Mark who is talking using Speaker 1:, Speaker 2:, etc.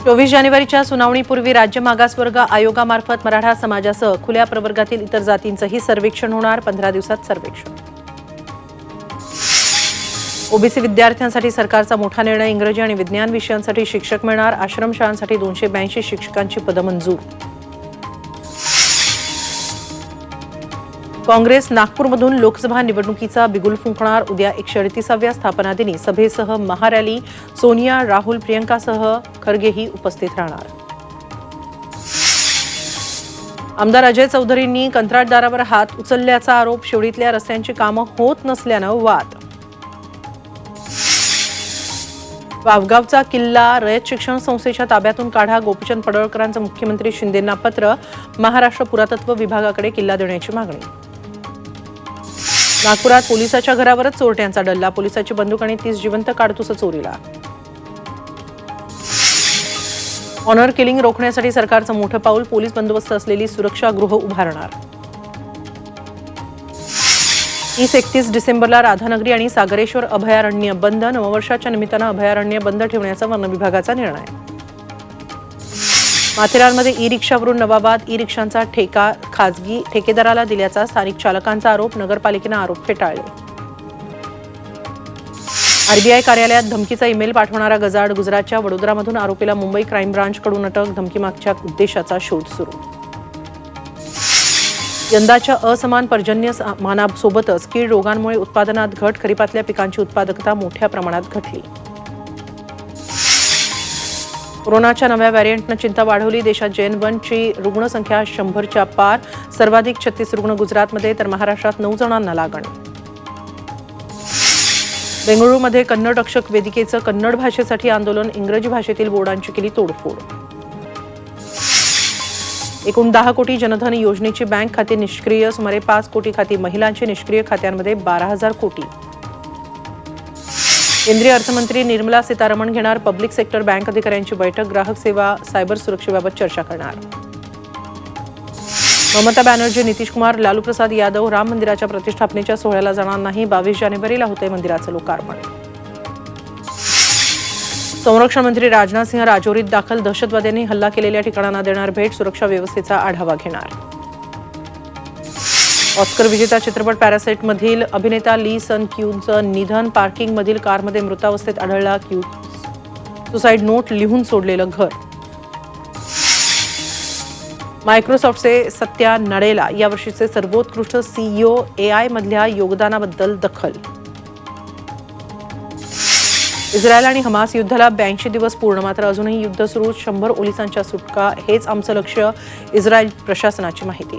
Speaker 1: 24 जानेवारीच्या सुनावणीपूर्वी राज्य मागासवर्ग आयोगामार्फत मराठा समाजासह खुल्या प्रवर्गातील इतर जातींचंही सर्वेक्षण होणार. 15 दिवसात सर्वेक्षण. ओबीसी विद्यार्थ्यांसाठी सरकारचा मोठा निर्णय. इंग्रजी आणि विज्ञान विषयांसाठी शिक्षक मिळणार. आश्रमशाळांसाठी 282 शिक्षकांची पदं मंजूर. काँग्रेस नागपूरमधून लोकसभा निवडणुकीचा बिगुल फुंकणार. उद्या 138व्या स्थापना दिनी सभेसह महारॅली. सोनिया, राहुल, प्रियंकासह खरगेही उपस्थित राहणार. आमदार अजय चौधरींनी कंत्राटदारावर हात उचलल्याचा आरोप. शिवडीतल्या रस्त्यांची कामं होत नसल्यानं वाद. वावगावचा किल्ला रयत शिक्षण संस्थेच्या ताब्यातून काढा. गोपीचंद पडळकरांचं मुख्यमंत्री शिंदेंना पत्र. महाराष्ट्र पुरातत्व विभागाकडे किल्ला देण्याची मागणी. नागपुरात पोलिसाच्या घरावरच चोरट्यांचा डल्ला. पोलिसाची बंदूक आणि 30 जिवंत काडतुसं चोरीला. ऑनर किलिंग रोखण्यासाठी सरकारचं मोठं पाऊल. पोलीस बंदोबस्त असलेली सुरक्षागृह उभारणार. 30-31 डिसेंबरला राधानगरी आणि सागरेश्वर अभयारण्य बंद. नववर्षाच्या निमित्तानं अभयारण्य बंद ठेवण्याचा वन विभागाचा निर्णय. माथेरानमध्ये ई रिक्षावरून नवाबाद. ई रिक्षांचा ठेका खासगी ठेकेदाराला दिल्याचा स्थानिक चालकांचा आरोप. नगरपालिकेनं आरोप फेटाळले. आरबीआय कार्यालयात धमकीचा ईमेल पाठवणारा गजाआड. गुजरातच्या वडोदरामधून आरोपीला मुंबई क्राईम ब्रांचकडून अटक. धमकीमागच्या उद्देशाचा शोध सुरू. यंदाच्या असमान पर्जन्यमानासोबतच कीड रोगांमुळे उत्पादनात घट. खरीपातल्या पिकांची उत्पादकता मोठ्या प्रमाणात घटली. कोरोनाच्या नव्या व्हॅरियंटनं चिंता वाढवली. देशात JN1 ची रुग्णसंख्या 100च्या पार. सर्वाधिक 36 रुग्ण गुजरातमध्ये तर महाराष्ट्रात 9 जणांना लागण. बेंगळुरूमध्ये कन्नड रक्षक वेदिकेचं कन्नड भाषेसाठी आंदोलन. इंग्रजी भाषेतील बोर्डांची केली तोडफोड. एकूण 10 कोटी जनधन योजनेची बँक खाती निष्क्रिय. सुमारे 5 कोटी खाती महिलांची. निष्क्रिय खात्यांमध्ये 12,000 कोटी. केंद्रीय अर्थमंत्री निर्मला सीतारमण घेणार पब्लिक सेक्टर बँक अधिकाऱ्यांची बैठक. ग्राहक सेवा सायबर सुरक्षेबाबत चर्चा करणार. ममता बॅनर्जी, नितीश कुमार, लालू प्रसाद यादव राम मंदिराच्या प्रतिष्ठापनेच्या सोहळ्याला जाणार नाही. 22 जानेवारीला होतंय मंदिराचं लोकार्पण. संरक्षण मंत्री राजनाथ सिंह राजौरीत दाखल. दहशतवाद्यांनी हल्ला केलेल्या ठिकाणांना देणार भेट. सुरक्षा व्यवस्थेचा आढावा घेणार. ऑस्कर विजेता चित्रपट पॅरासाइटमधील अभिनेता ली सन क्यूचं निधन. पार्किंगमधील कारमध्ये मृतावस्थेत आढळला. क्यू सुसाईड नोट लिहून सोडलेलं घर. मायक्रोसॉफ्टचे सत्या नडेला यावर्षीचे सर्वोत्कृष्ट CEO. AI मधल्या योगदानाबद्दल दखल. इस्रायल आणि हमास युद्धाला 82 दिवस पूर्ण. मात्र अजूनही युद्ध सुरू. 100 पोलिसांच्या सुटका हेच आमचं लक्ष्य. इस्रायल प्रशासनाची माहिती.